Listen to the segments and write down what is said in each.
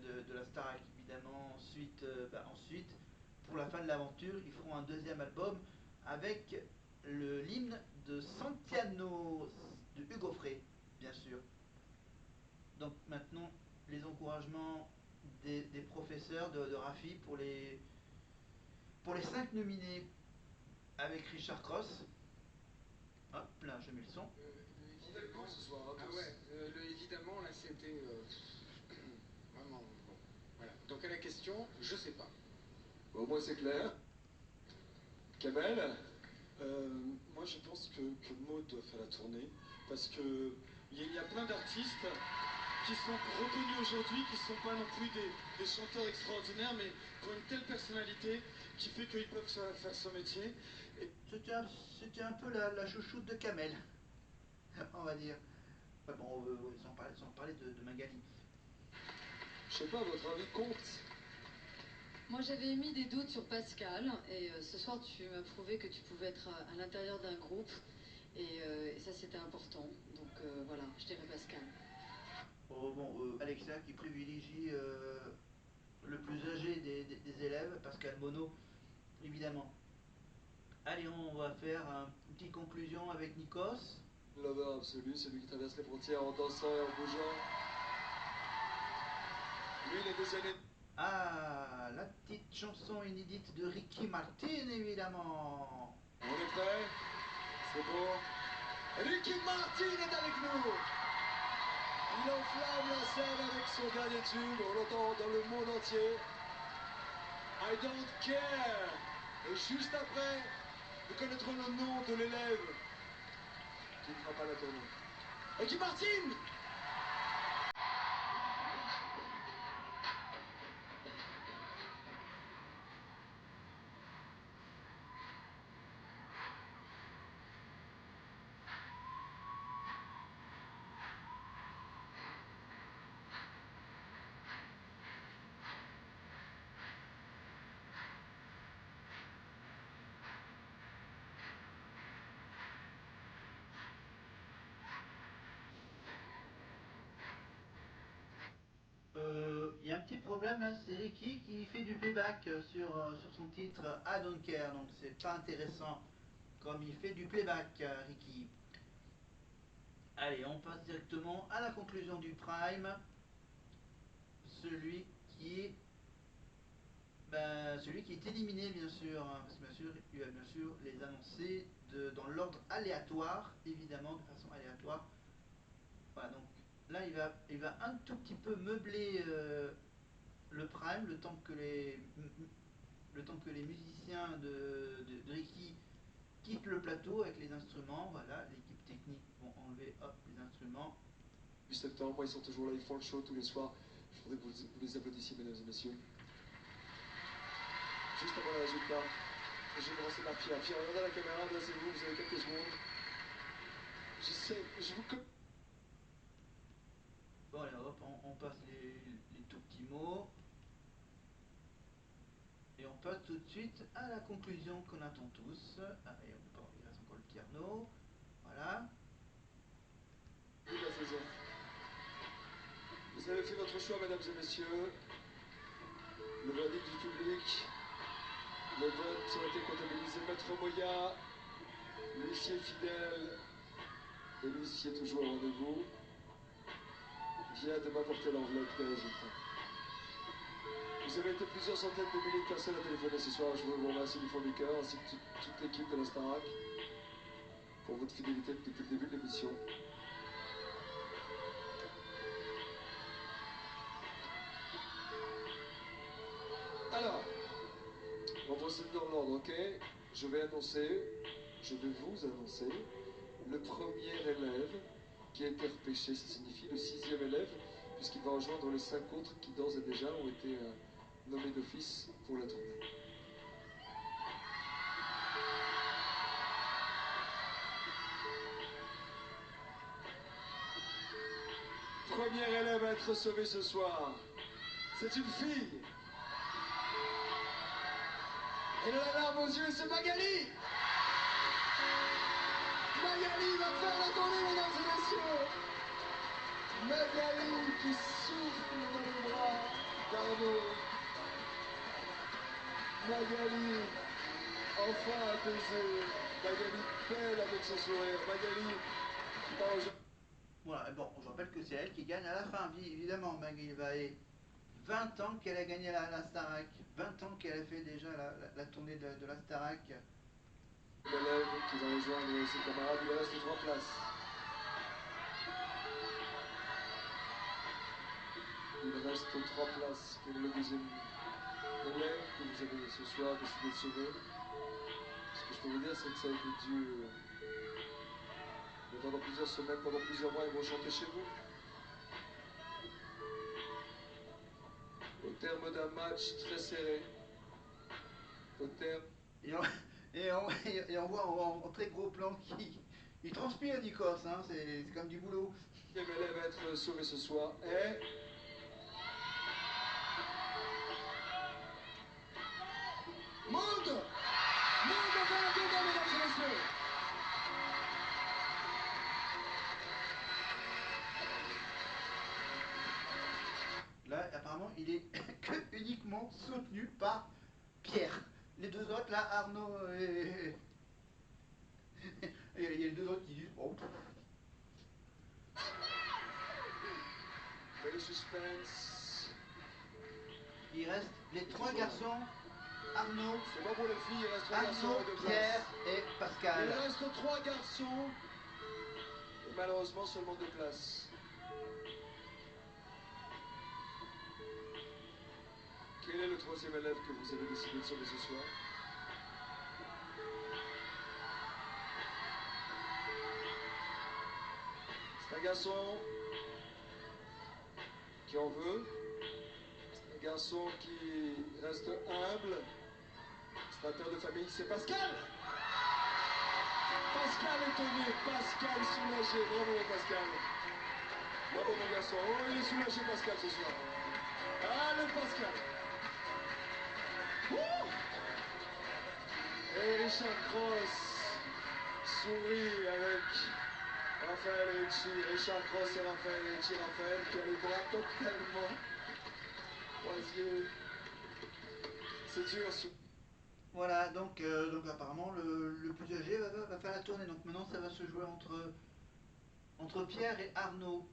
de la Starac, évidemment. Ensuite, pour la fin de l'aventure, ils feront un deuxième album avec l'hymne de Santiano de Hugo Frey, bien sûr. Donc maintenant, les encouragements des professeurs de Rafi pour les 5 nominés avec Richard Cross. Hop là, je mets le son. Évidemment, ce soir, hein, ah ouais, évidemment, là c'était vraiment bon. Voilà. Donc à la question, je sais pas. Bon, au moins c'est clair. Kamel, moi je pense que Maud doit faire la tournée parce que il y a plein d'artistes qui sont reconnus aujourd'hui, qui ne sont pas non plus des chanteurs extraordinaires, mais qui ont une telle personnalité qui fait qu'ils peuvent faire ce métier. C'était un peu la chouchoute de Kamel, on va dire. Enfin bon, sans parler de Magali. Je sais pas, votre avis compte? Moi j'avais émis des doutes sur Pascal et ce soir tu m'as prouvé que tu pouvais être à l'intérieur d'un groupe et ça c'était important. Donc voilà, je dirais Pascal. Oh, bon, Alexia qui privilégie le plus âgé des élèves, Pascal Mono, évidemment. Allez, on va faire une petite conclusion avec Nikos. Lover absolu, celui qui traverse les frontières en dansant et en bougeant. Lui, il est des années. Ah, la petite chanson inédite de Ricky Martin, évidemment. On est prêt? C'est bon. Ricky Martin est avec nous. Il enflamme la scène avec son dernier tube. On l'entend dans le monde entier. I don't care. Et juste après, nous connaîtrons le nom de l'élève qui ne fera pas la tournée. Ricky Martin! Il y a un petit problème là, c'est Ricky qui fait du playback sur son titre I Don't Care, donc c'est pas intéressant comme il fait du playback, Ricky. Allez, on passe directement à la conclusion du Prime. Celui qui est éliminé, bien sûr, hein, parce que bien sûr, il va bien sûr les annoncer dans l'ordre aléatoire, évidemment, de façon aléatoire. Voilà, donc là, il va un tout petit peu meubler le Prime, le temps que les musiciens de Ricky quittent le plateau avec les instruments. Voilà, l'équipe technique vont enlever hop, les instruments. Du septembre, moi, ils sont toujours là, ils font le show tous les soirs. Je voudrais que vous les applaudissiez, mesdames et messieurs. Juste avant le résultat, je vais me lancer ma Pierre. Pierre, regardez la caméra, dressez-vous, vous avez quelques secondes. Je vous... Bon, allez, hop, on passe les tout petits mots. Et on passe tout de suite à la conclusion qu'on attend tous. Ah, et il reste encore le petit Arnaud. Voilà. La saison. Vous avez fait votre choix, mesdames et messieurs. Le verdict du public. Le vote a été comptabilisé. Maître Moya, l'huissier fidèle et l'huissier toujours au rendez-vous, vient de m'apporter l'enveloppe des résultats. Vous avez été plusieurs centaines de milliers de personnes à téléphoner ce soir. Je vous remercie du fond du cœur, ainsi que toute l'équipe de la Starac, pour votre fidélité depuis le début de l'émission. Alors, on procède dans l'ordre, ok? Je vais vous annoncer le premier élève qui a été repêché. Ça signifie le 6e élève, puisqu'il va rejoindre les 5 autres qui d'ores et déjà ont été nommés d'office pour la tournée. Premier élève à être sauvé ce soir, c'est une fille. Elle a la larme aux yeux, c'est Magali. Magali va faire la tournée, mesdames et messieurs. Magali qui souffle dans les bras. Magali, enfin apaisée. Magali belle avec son sourire. Magali qui part aujourd'hui. Voilà, bon, je rappelle que c'est elle qui gagne à la fin, évidemment, Magali Vaé. 20 ans qu'elle a gagné la Starac, 20 ans qu'elle a fait déjà la tournée de la Starac. Élève qui va rejoindre ses camarades, il reste 3 places. Il reste 3 places. Quel est le deuxième élève que vous avez ce soir décidé de sauver? Ce que je peux vous dire, c'est que ça a été dur. Mais pendant plusieurs semaines, pendant plusieurs mois, ils vont chanter chez vous. Au terme d'un match très serré. Au terme... Et on voit en très gros plan qu'il transpire Nikos, hein, c'est comme du boulot. Le deuxième élève à être sauvé ce soir est... Monde vainqueur, mesdames et messieurs. Là, apparemment, il est que uniquement soutenu par Pierre. Les deux autres, là, Arnaud et il y a les deux autres qui disent bon. Le suspense. Il reste les 3 garçons, Arnaud, C'est bon pour les filles, il reste 3 garçons Arnaud, et 2 Pierre places. et Pascal. Il reste 3 garçons. Et malheureusement seulement 2 places. Quel est le 3e élève que vous avez décidé de sauver ce soir? C'est un garçon qui en veut, un garçon qui reste humble, c'est un père de famille, c'est Pascal. Pascal est tombé, Pascal soulagé, bravo Pascal. Bravo mon garçon, oh il est soulagé Pascal ce soir. Allez Pascal. Et Richard Cross sourit avec Raphaël Ricci. Richard Cross et Raphaël Ricci. Raphaël qui a les bras totalement croisés. C'est dur. Voilà, donc apparemment le plus âgé va faire la tournée. Donc maintenant ça va se jouer entre Pierre et Arnaud.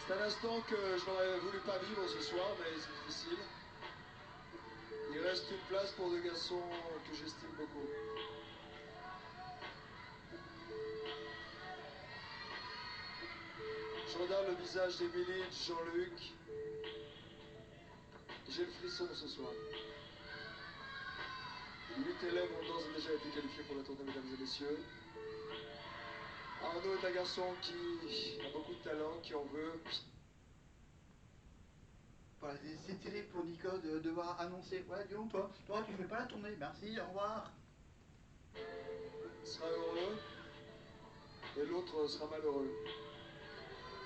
C'est un instant que je n'aurais voulu pas vivre ce soir, mais c'est difficile. Il reste une place pour 2 garçons que j'estime beaucoup. Je regarde le visage d'Émilie, de Jean-Luc. J'ai le frisson ce soir. 8 élèves ont d'ores et déjà été qualifiés pour la tournée, mesdames et messieurs. Arnaud est un garçon qui a beaucoup de talent, qui en veut. Voilà, c'est terrible pour Nico de devoir annoncer. Voilà, dis donc, toi tu fais pas la tournée. Merci, au revoir. Sera heureux et l'autre sera malheureux.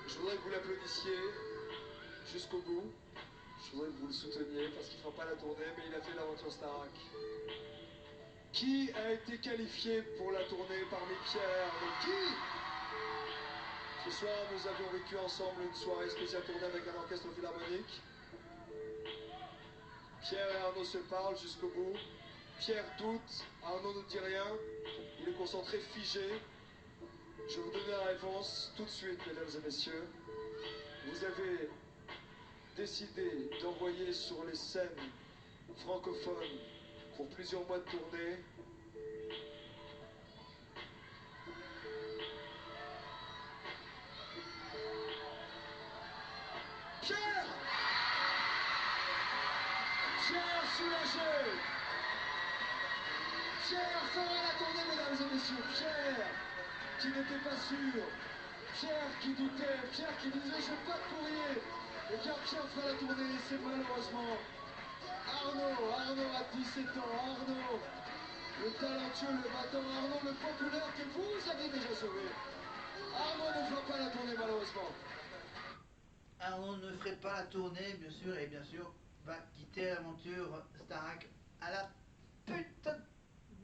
Je voudrais que vous l'applaudissiez jusqu'au bout. Je voudrais que vous le souteniez parce qu'il ne fera pas la tournée, mais il a fait l'aventure Starac. Qui a été qualifié pour la tournée parmi Pierre et Arnaud? Qui? Ce soir, nous avions vécu ensemble une soirée spéciale tournée avec un orchestre philharmonique. Pierre et Arnaud se parlent jusqu'au bout. Pierre doute, Arnaud ne dit rien. Il est concentré, figé. Je vais vous donner la réponse tout de suite, mesdames et messieurs. Vous avez décidé d'envoyer sur les scènes francophones pour plusieurs mois de tournée Pierre! Pierre soulagé! Pierre fera la tournée, mesdames et messieurs. Pierre qui n'était pas sûr. Pierre qui doutait. Pierre qui disait je n'ai pas de courrier. Eh bien Pierre fera la tournée et c'est malheureusement Arnaud a 17 ans. Arnaud, le talentueux, le battant. Arnaud, le populaire que vous aviez déjà sauvé. Arnaud ne fera pas la tournée malheureusement. Arnaud ne ferait pas la tournée, bien sûr, et bien sûr va quitter l'aventure Starac à la putain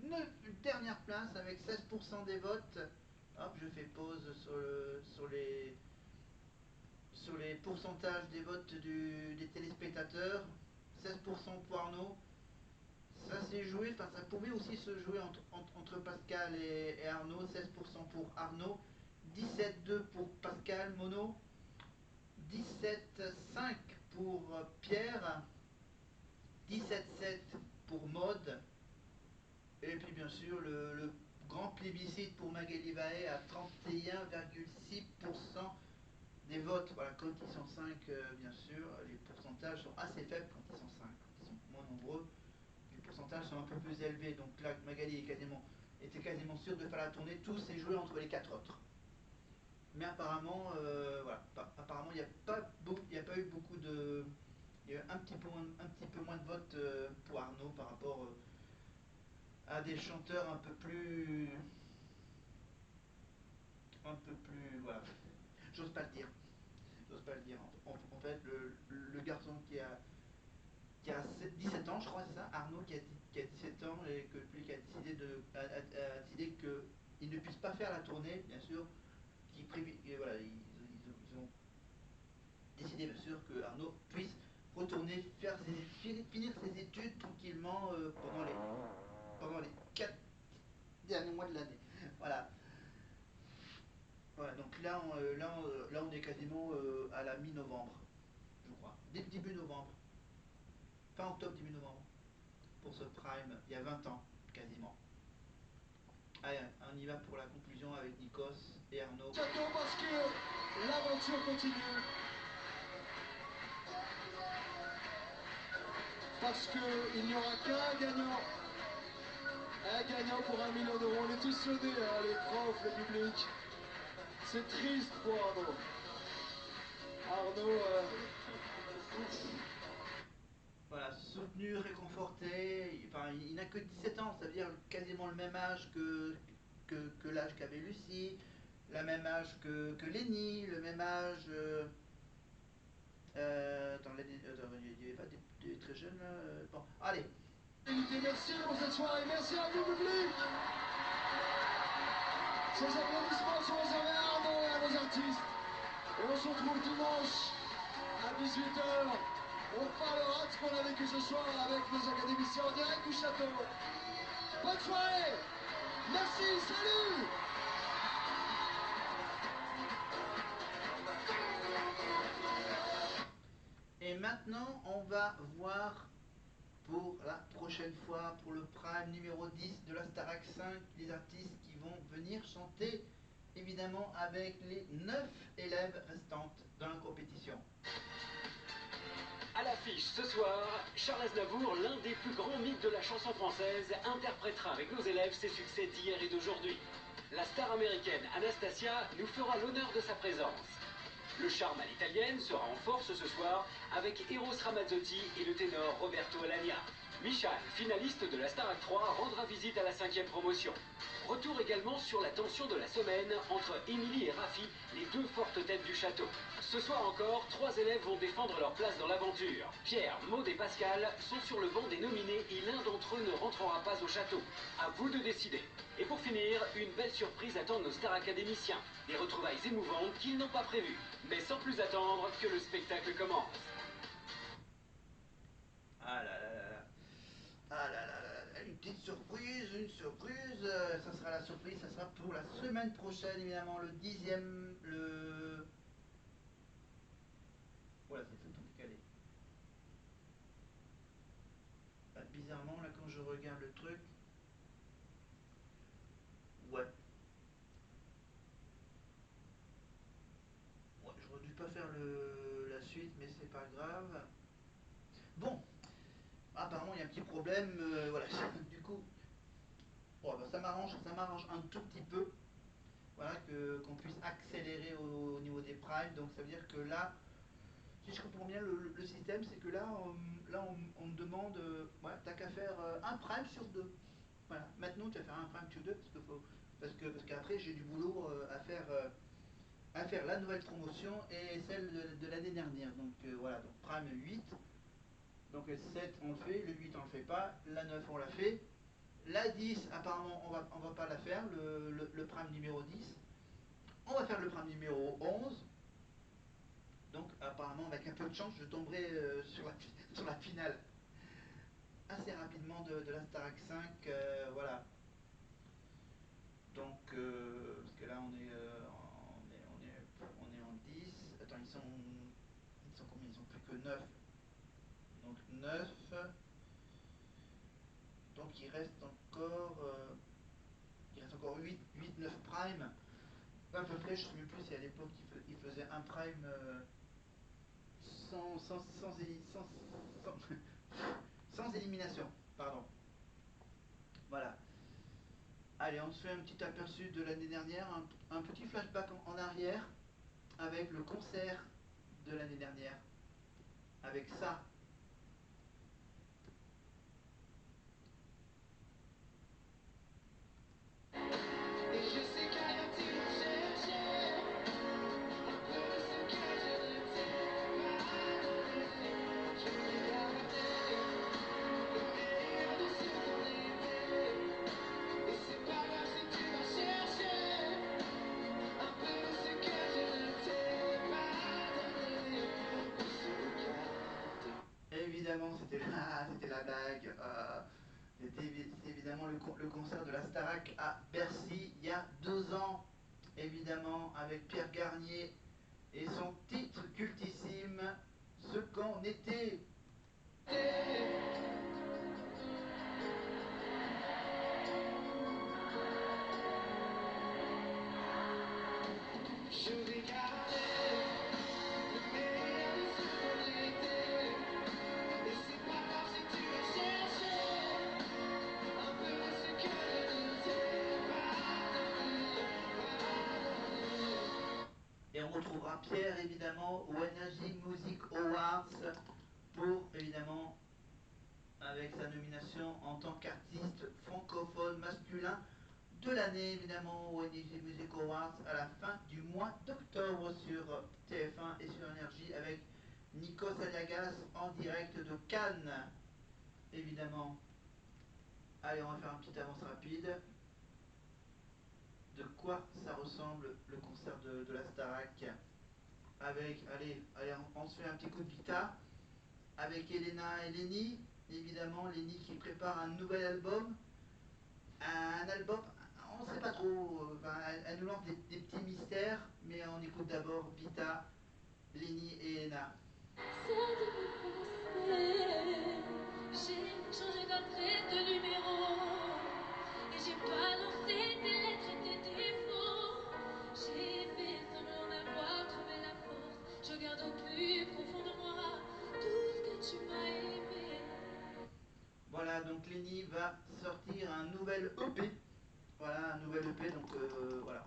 de dernière place avec 16% des votes. Hop, je fais pause sur les pourcentages des votes des téléspectateurs, 16% pour Arnaud. Ça s'est joué, enfin ça pouvait aussi se jouer entre Pascal et Arnaud, 16% pour Arnaud, 17,2 pour Pascal Mono, 17,5 pour Pierre, 17,7 pour Maud, et puis bien sûr le grand plébiscite pour Magali Vahe à 31,6% des votes. Voilà, quand ils sont 5, bien sûr, les pourcentages sont assez faibles quand ils sont 5. Quand ils sont moins nombreux, les pourcentages sont un peu plus élevés. Donc là, Magali était quasiment sûr de faire la tournée. Tout s'est joué entre les 4 autres. Mais apparemment, voilà, apparemment il n'y a pas eu beaucoup de... Il y a eu un petit peu moins de votes pour Arnaud par rapport à des chanteurs un peu plus... Voilà. J'ose pas le dire. J'ose pas le dire. En fait, le garçon qui a 17 ans, je crois, c'est ça, Arnaud qui a 17 ans et que lui qui a décidé qu'il ne puisse pas faire la tournée, bien sûr, voilà, ils ont décidé bien sûr que Arnaud puisse retourner finir ses études tranquillement pendant les 4 derniers mois de l'année. Voilà. Voilà, donc là on est quasiment à la mi-novembre, je crois. Début novembre. Fin octobre, début novembre. Pour ce prime, il y a 20 ans, quasiment. Allez, on y va pour la conclusion avec Nikos et Arnaud. Château parce que l'aventure continue. Parce qu'il n'y aura qu'un gagnant. Un gagnant pour 1 million d'euros. On est tous soudés, hein, les profs, le public. C'est triste pour Arnaud. Arnaud, Voilà, soutenu, réconforté. Enfin, il n'a que 17 ans, ça veut dire quasiment le même âge que l'âge qu'avait Lucie, le même âge que Lenny, le même âge. Attends, il n'y avait pas des très jeunes là. Bon, allez. merci pour cette soirée. Merci à vous, public. Ces applaudissements sont réservés à Arnaud et à nos artistes. Et on se retrouve dimanche à 18h. On parlera de ce qu'on a vécu ce soir avec nos académiciens en direct du château. Bonne soirée. Merci, salut. Et maintenant, on va voir pour la prochaine fois, pour le prime numéro 10 de la Starac 5, les artistes qui vont venir chanter, évidemment avec les 9 élèves restantes dans la compétition. À l'affiche ce soir, Charles Aznavour, l'un des plus grands mythes de la chanson française, interprétera avec nos élèves ses succès d'hier et d'aujourd'hui. La star américaine Anastasia nous fera l'honneur de sa présence. Le charme à l'italienne sera en force ce soir avec Eros Ramazzotti et le ténor Roberto Alagna. Michal, finaliste de la Starac 3, rendra visite à la 5e promotion. Retour également sur la tension de la semaine entre Émilie et Rafi, les deux fortes têtes du château. Ce soir encore, 3 élèves vont défendre leur place dans l'aventure. Pierre, Maud et Pascal sont sur le banc des nominés et l'un d'entre eux ne rentrera pas au château. À vous de décider. Et pour finir, une belle surprise attend nos stars académiciens. Des retrouvailles émouvantes qu'ils n'ont pas prévues. Mais sans plus attendre que le spectacle commence. Ah là là là là. Ah là là là, une petite surprise, ça sera la surprise, ça sera pour la semaine prochaine, évidemment, le 10e, Voilà, c'est tout le temps décalé. Bah, bizarrement, là, quand je regarde le truc... Ouais. Ouais, j'aurais dû pas faire la suite, mais c'est pas grave. Bon, apparemment, il y a un petit problème, voilà, du coup... Bon, bah, ça m'arrange un tout petit peu. Voilà, qu'on puisse accélérer au niveau des primes. Donc ça veut dire que là, si je comprends bien le système, c'est que là, on me demande, ouais, t'as qu'à faire un prime sur 2. Voilà, maintenant tu vas faire un prime sur 2 parce qu'après j'ai du boulot à faire la nouvelle promotion et celle de l'année dernière. Donc voilà, donc prime 8. Donc le 7 on le fait, le 8 on le fait pas, la 9 on l'a fait. La 10, apparemment, on va pas la faire, le prime numéro 10. On va faire le prime numéro 11. Donc apparemment, avec un peu de chance, je tomberai sur la finale assez rapidement de la Starac 5. Voilà. Donc, parce que là, on est en 10. Attends, ils sont combien? Ils sont plus que 9. Donc 9. Donc il reste encore 8 9 prime. À peu près, je ne sais même plus si à l'époque il faisait un prime sans élimination. Pardon. Voilà. Allez, on se fait un petit aperçu de l'année dernière, un petit flashback en arrière avec le concert de l'année dernière. Avec ça. Évidemment, c'était la blague. C'était évidemment le concert de la Starac à Bercy il y a 2 ans. Évidemment, avec Pierre Garnier et son titre cultissime, Ce qu'on était. Je vais garder le meilleur de ce qu'on était. Et c'est pas grave si tu vas chercher un peu ce que je ne t'ai pas donné. Et on retrouvera Pierre évidemment au Energy Music Awards pour évidemment avec sa nomination en tant qu'artiste francophone masculin de l'année évidemment au Energy Music Awards à la fin du mois d'octobre sur TF1 et sur Énergie avec Nikos Aliagas en direct de Cannes évidemment. Allez, on va faire un petit avance rapide de quoi ça ressemble le concert de la Starac avec, allez, on se fait un petit coup de guitare avec Elena et Lenny, évidemment Lenny qui prépare un nouvel album, on ne sait pas trop, enfin, elle nous lance des petits mystères, mais on écoute d'abord Vita, Lenny et Elena. J'ai changé d'adresse, de numéro, et j'ai balancé tes lettres et tes défauts. J'ai fait semblant d'avoir trouvé la force. Je garde au plus profond de moi tout ce que tu m'as aimé. Voilà, donc Lenny va sortir un nouvel EP. Voilà, un nouvel EP, donc voilà,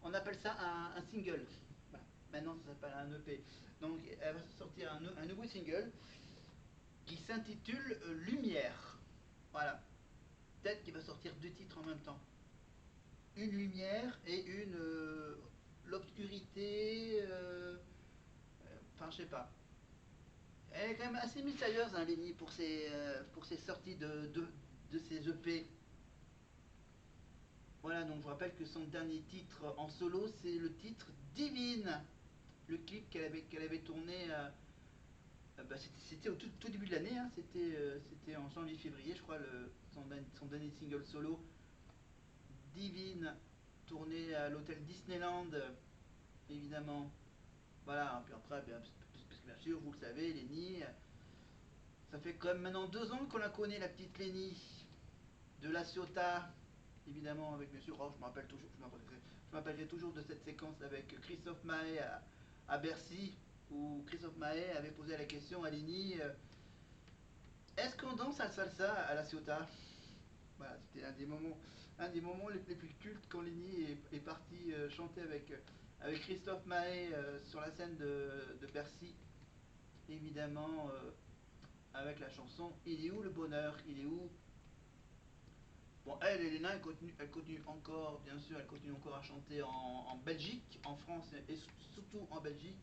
on appelle ça un single. Voilà. Maintenant, ça s'appelle un EP. Donc, elle va sortir un nouveau single qui s'intitule Lumière. Voilà. Peut-être qu'il va sortir 2 titres en même temps. Une lumière et une l'obscurité. Enfin, je sais pas. Elle est quand même assez mystérieuse, hein, Lenny, pour ses sorties de ses EP. Voilà, donc je rappelle que son dernier titre en solo, c'est le titre Divine. Le clip qu'elle avait tourné, bah, c'était au tout début de l'année, hein, c'était en janvier-février, je crois, son dernier single solo, Divine, tourné à l'hôtel Disneyland, évidemment. Voilà, puis après, parce que bien sûr, vous le savez, Lenny, ça fait quand même maintenant 2 ans qu'on la connaît, la petite Lenny, de La Ciotat, évidemment, avec bien sûr, oh, je m'appellerai toujours de cette séquence avec Christophe Maé à Bercy, où Christophe Maé avait posé la question à Lenny, est-ce qu'on danse à salsa à La Ciotat? Voilà, c'était un des moments les plus cultes quand Lenny est parti chanter avec Christophe Maé sur la scène de Bercy, évidemment, avec la chanson Il est où le bonheur? Il est où? Bon, elle, Elena, elle continue encore, bien sûr, elle continue encore à chanter en Belgique, en France et surtout en Belgique.